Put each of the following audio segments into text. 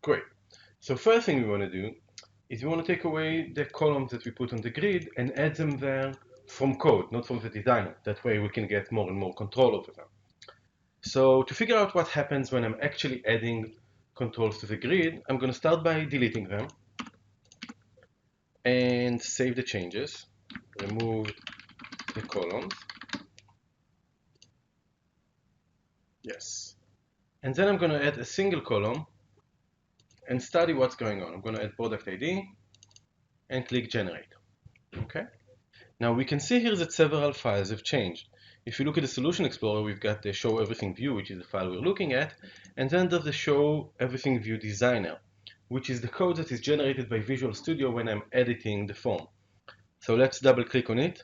Great. So first thing we want to do is we want to take away the columns that we put on the grid and add them there from code, not from the designer. That way we can get more and more control over them. So to figure out what happens when I'm actually adding controls to the grid, I'm going to start by deleting them and save the changes. Remove the columns. Yes. And then I'm going to add a single column and study what's going on. I'm going to add product ID and click generate. Okay. Now we can see here that several files have changed. If you look at the Solution Explorer, we've got the Show Everything view, which is the file we're looking at, and then there's the Show Everything view designer, which is the code that is generated by Visual Studio when I'm editing the form. So let's double click on it,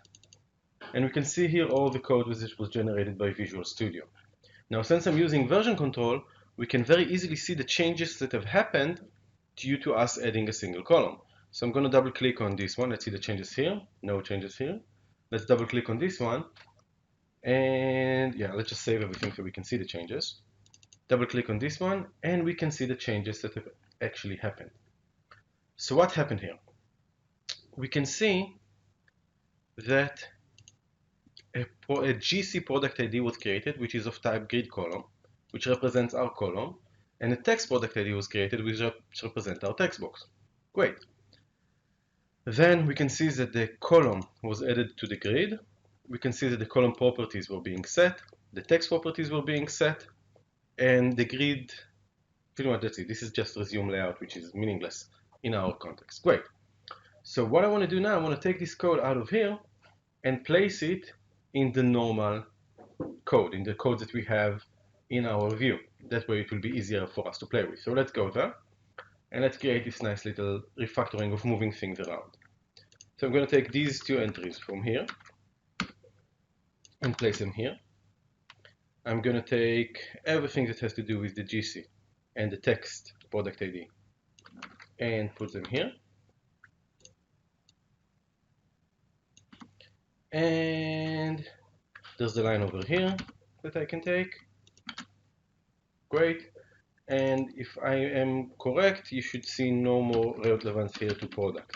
and we can see here all the code that was generated by Visual Studio. Now, since I'm using version control, we can very easily see the changes that have happened due to us adding a single column. So I'm going to double click on this one. Let's see the changes here. No changes here. Let's double click on this one. And yeah, let's just save everything so we can see the changes. Double click on this one and we can see the changes that have actually happened. So what happened here? We can see that a GC product ID was created, which is of type grid column, which represents our column, and a text product ID was created, which represents our text box. Great. Then we can see that the column was added to the grid. We can see that the column properties were being set, the text properties were being set, and the grid, pretty much that's it. This is just resume layout, which is meaningless in our context. Great. So what I want to do now, I want to take this code out of here and place it in the normal code, in the code that we have in our view. That way it will be easier for us to play with. So let's go there and let's create this nice little refactoring of moving things around. So I'm going to take these two entries from here and place them here. I'm going to take everything that has to do with the GC and the text product ID and put them here. And there's the line over here that I can take. Great. And if I am correct, you should see no more relevance here to product.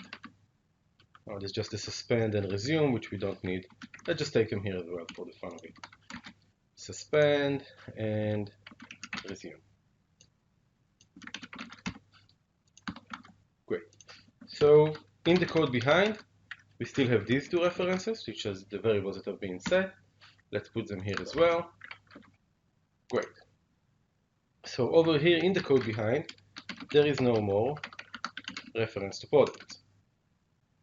Now there's just a suspend and resume, which we don't need. Let's just take them here as well for the fun of it. Suspend and resume. Great. So in the code behind, we still have these two references, which is the variables that have been set. Let's put them here as well. Great. So over here in the code behind, there is no more reference to products.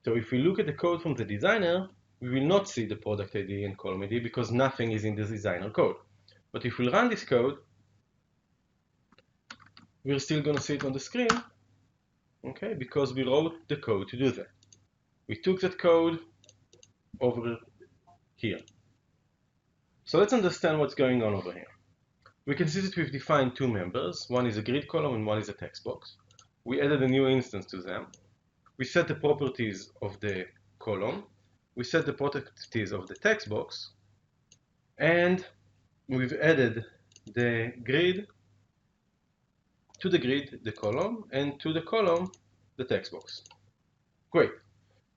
So if we look at the code from the designer, we will not see the product ID and column ID because nothing is in the designer code. But if we run this code, we're still going to see it on the screen, okay, because we wrote the code to do that. We took that code over here. So let's understand what's going on over here. We can see that we've defined two members. One is a grid column and one is a text box. We added a new instance to them. We set the properties of the column. We set the properties of the text box. And we've added the grid, to the grid, the column, and to the column, the text box. Great.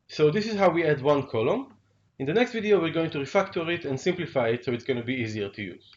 So this is how we add one column. In the next video, we're going to refactor it and simplify it so it's going to be easier to use.